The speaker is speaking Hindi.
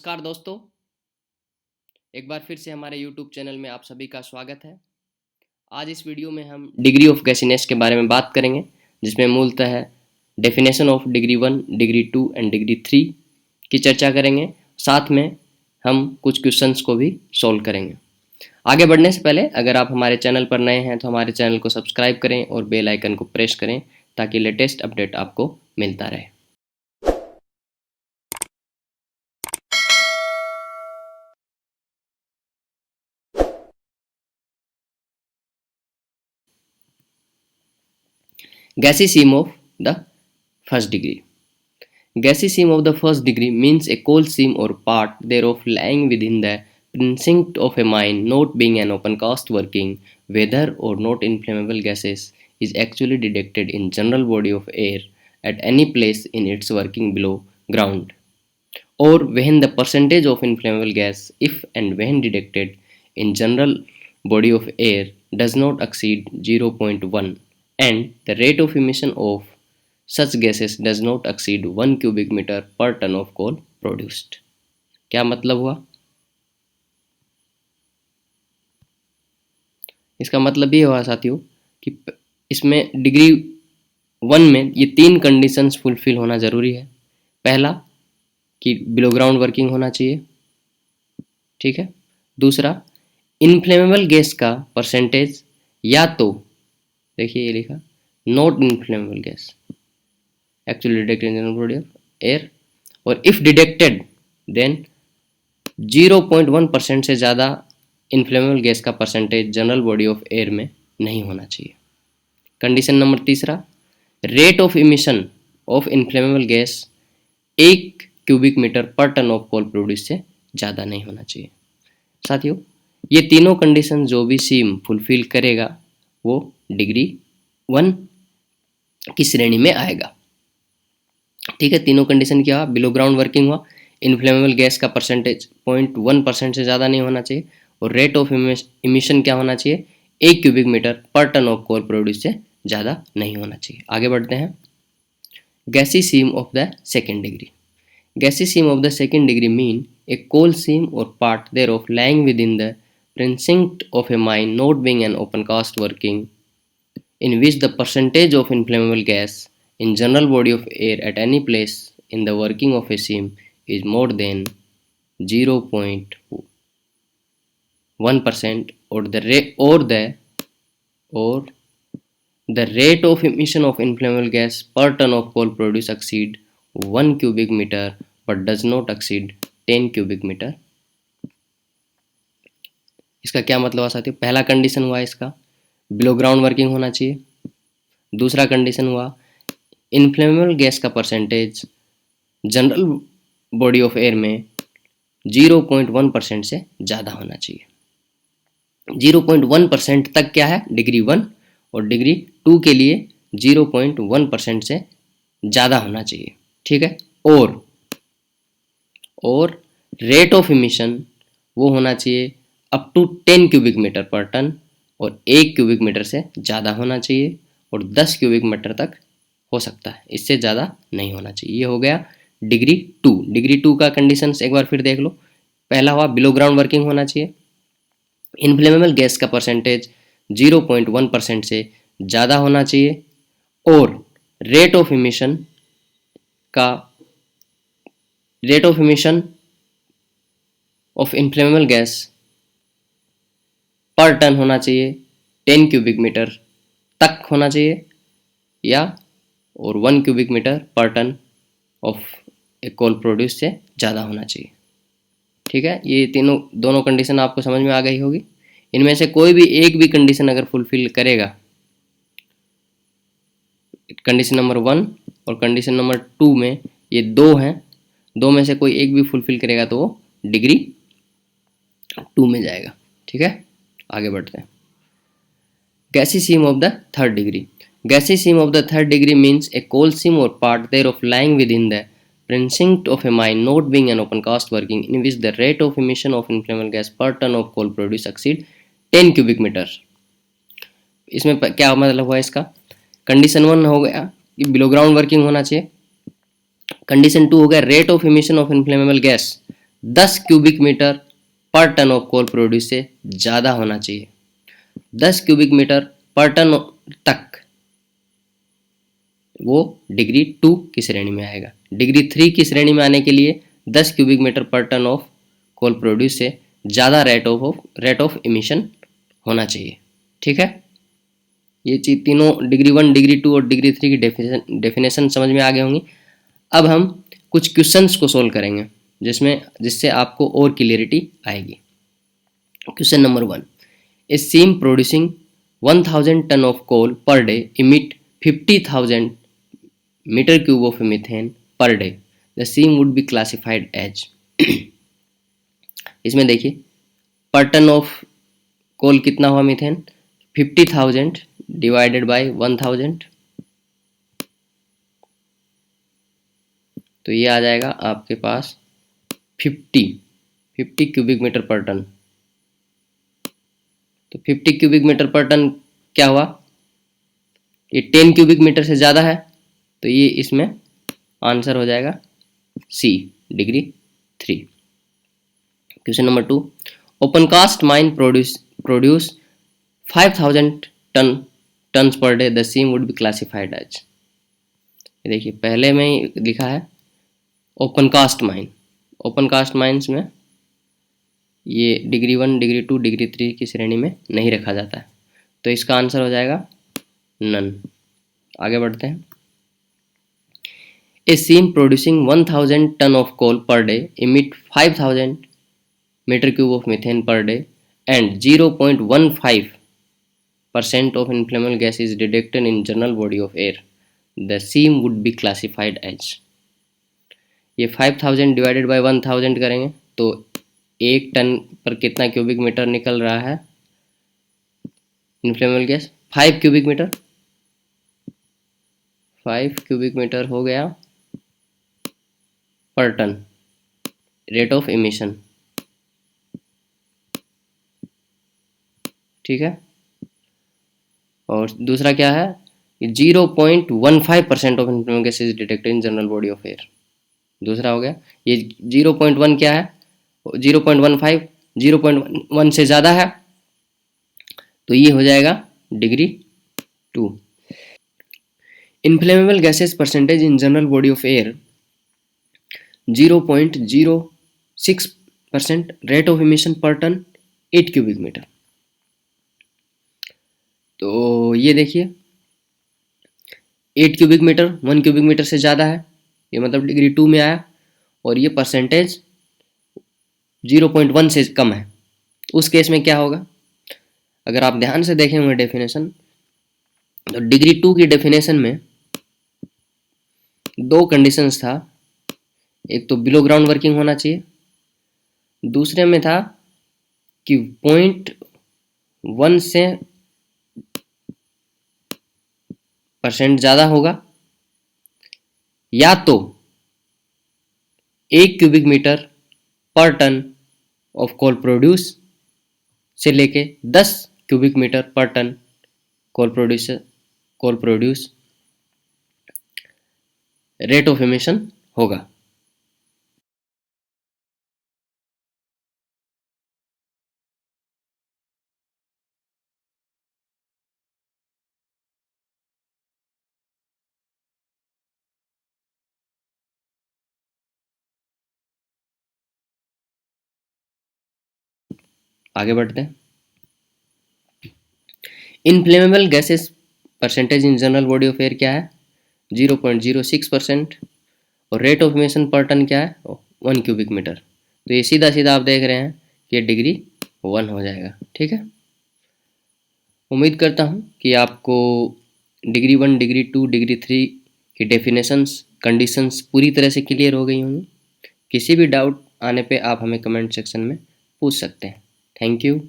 नमस्कार दोस्तों, एक बार फिर से हमारे YouTube चैनल में आप सभी का स्वागत है। आज इस वीडियो में हम डिग्री ऑफ गैसीनेस के बारे में बात करेंगे, जिसमें मूलतः definition of degree 1, degree 2 and degree 3 की चर्चा करेंगे। साथ में हम कुछ क्वेश्चंस को भी सॉल्व करेंगे। आगे बढ़ने से पहले अगर आप हमारे चैनल पर नए हैं तो हमारे चैनल को सब्सक्राइब करें और बेल आइकन को प्रेस करें ताकि लेटेस्ट अपडेट आपको मिलता रहे। Gaseous seam of the first degree. Gaseous seam of the first degree means a coal seam or part thereof lying within the precinct of a mine, not being an open cast working, whether or not inflammable gases is actually detected in general body of air at any place in its working below ground, or when the percentage of inflammable gas, if and when detected in general body of air, does not exceed 0.1, and the rate of emission of such gases does not exceed 1 cubic meter per ton of coal produced. क्या मतलब हुआ? इसका मतलब ये हुआ साथियों कि इसमें डिग्री 1 में ये 3 कंडीशंस फुलफिल होना ज़रूरी है। पहला कि बिलो ग्राउंड वर्किंग होना चाहिए, ठीक है। दूसरा, इनफ्लेमेबल गैस का परसेंटेज या तो, देखिए ये लिखा, not inflammable gas actually detected in general body of air, और इफ डिटेक्टेड देन 0.1% से ज़्यादा इनफ्लेमेबल गैस का percentage general body of air में नहीं होना चाहिए। कंडीशन नंबर तीसरा, rate of emission of inflammable gas 1 cubic metre per ton of coal produce से ज़्यादा नहीं होना चाहिए। साथियों, ये तीनों कंडीशन जो भी सीम फुलफिल करेगा वो डिग्री 1 की श्रेणी में आएगा, ठीक है। तीनों कंडीशन क्या, बिलो ग्राउंड वर्किंग हुआ, इनफ्लेमेबल गैस का परसेंटेज 0.1% से ज़्यादा नहीं होना चाहिए, और रेट ऑफ इमिशन क्या होना चाहिए, 1 cubic metre per ton of coal produce से ज़्यादा नहीं होना चाहिए। आगे बढ़ते हैं। गैसीय seam of the second degree. Gaseous seam of the second degree mean a coal seam or part thereof lying within the precinct of a mine, not being an open cast working, in which the percentage of inflammable gas in general body of air at any place in the working of a seam is more than 0.1%, or the rate of emission of inflammable gas per ton of coal produce exceed 1 cubic meter but does not exceed 10 cubic meter. इसका क्या मतलब हुआ साथियों? पहला कंडीशन हुआ इसका बिलो ग्राउंड वर्किंग होना चाहिए। दूसरा कंडीशन हुआ इनफ्लेमेबल गैस का percentage general body of air में 0.1% से ज़्यादा होना चाहिए। 0.1% तक क्या है, डिग्री 1, और डिग्री 2 के लिए 0.1% से ज़्यादा होना चाहिए, ठीक है। और रेट ऑफ इमिशन वो होना चाहिए up to 10 cubic metre per ton, और 1 क्यूबिक मीटर से ज़्यादा होना चाहिए, और 10 क्यूबिक मीटर तक हो सकता है, इससे ज़्यादा नहीं होना चाहिए। ये हो गया डिग्री 2। डिग्री 2 का कंडीशंस एक बार फिर देख लो। पहला हुआ बिलो ग्राउंड वर्किंग होना चाहिए, इनफ्लेमेबल गैस का परसेंटेज 0.1% से ज़्यादा होना चाहिए, और rate of emission of inflammable gas पर टन होना चाहिए 10 क्यूबिक मीटर तक होना चाहिए, या और 1 cubic metre per ton of a coal produce से ज़्यादा होना चाहिए, ठीक है। ये दोनों कंडीशन आपको समझ में आ गई होगी। इनमें से कोई भी एक भी कंडीशन अगर फुलफिल करेगा, कंडीशन नंबर 1 और कंडीशन नंबर 2 में ये 2 हैं, 2 में से कोई एक भी फुलफिल करेगा तो वो डिग्री 2 में जाएगा, ठीक है। आगे बढ़ते हैं। गैसीय seam of the third degree. Gaseous seam of the third degree means a coal seam or part thereof lying within the precinct of a mine, not being an open cast working, in which the rate of emission of inflammable gas per ton of coal produce exceed 10 cubic meter. इसमें क्या मतलब हुआ इसका? कंडीशन 1 हो गया कि बिलो ग्राउंड वर्किंग होना चाहिए। कंडीशन 2 हो गया rate of emission of inflammable gas 10 cubic metre per ton of coal produce से ज़्यादा होना चाहिए। 10 क्यूबिक मीटर पर टन तक वो डिग्री 2 की श्रेणी में आएगा। डिग्री 3 की श्रेणी में आने के लिए 10 cubic metre per ton of coal produce से ज़्यादा रेट ऑफ इमिशन होना चाहिए। ठीक है, ये चीज तीनों डिग्री 1, डिग्री 2 और डिग्री 3 की डेफिनेशन समझ में आ गए होंगी। अब हम कुछ क्वेश्चंस को सोल्व करेंगे जिससे आपको और क्लियरिटी आएगी। Question number 1, a seam producing 1000 ton of coal per day emit 50,000 metre cube of methane per day, the seam would be classified as. इसमें देखिए पर टन ऑफ कोल कितना हुआ मीथेन, 50,000 डिवाइडेड बाय 1000, तो ये आ जाएगा आपके पास 50 क्यूबिक मीटर पर टन। तो 50 क्यूबिक मीटर पर टन क्या हुआ, ये 10 क्यूबिक मीटर से ज़्यादा है, तो ये इसमें आंसर हो जाएगा C, degree 3। Question number 2, open cast mine produce 5000 tons per day, the seam would be classified as. देखिए पहले में ही लिखा है ओपन कास्ट माइंस में ये डिग्री 1, डिग्री 2, डिग्री 3 की श्रेणी में नहीं रखा जाता है, तो इसका आंसर हो जाएगा नन। आगे बढ़ते हैं। A seam producing 1000 ton of coal per day emit 5000 metre cube of methane per day and 0.15% of inflammable gas is detected in general body of air, the seam would be classified as. ये 5000 डिवाइडेड बाय 1000 करेंगे तो 1 टन पर कितना क्यूबिक मीटर निकल रहा है inflammable gas, 5 cubic metre. 5 cubic metre हो गया पर टन रेट ऑफ इमिशन। ठीक है, और दूसरा क्या है, 0.15% of inflammable gas is detected in general body of air. दूसरा हो गया, ये 0.1 क्या है, 0.15, 0.1 से ज़्यादा है, तो ये हो जाएगा degree 2। Inflammable gases percentage in general body of air 0.06%, rate of emission per ton 8 cubic metre. तो ये देखिए 8 क्यूबिक मीटर 1 क्यूबिक मीटर से ज़्यादा है, ये मतलब डिग्री 2 में आया, और ये परसेंटेज 0.1 से कम है। उस केस में क्या होगा, अगर आप ध्यान से देखेंगे डेफिनेशन, तो डिग्री 2 की डेफिनेशन में 2 कंडीशंस था, एक तो बिलो ग्राउंड वर्किंग होना चाहिए, दूसरे में था कि 0.1 से % ज़्यादा होगा, या तो 1 cubic metre per ton of coal produce से लेके 10 cubic metre per ton coal produce rate of emission होगा। आगे बढ़ते हैं। Inflammable gases percentage in general body of air क्या है, 0.06%, और rate of emission per ton क्या है, 1 क्यूबिक मीटर। तो ये सीधा सीधा आप देख रहे हैं कि ये डिग्री 1 हो जाएगा। ठीक है, उम्मीद करता हूँ कि आपको डिग्री 1, डिग्री 2, डिग्री 3 की डेफिनेशंस, कंडीशंस पूरी तरह से क्लियर हो गई होंगी। किसी भी डाउट आने पे आप हमें कमेंट सेक्शन में पूछ सकते हैं। Thank you.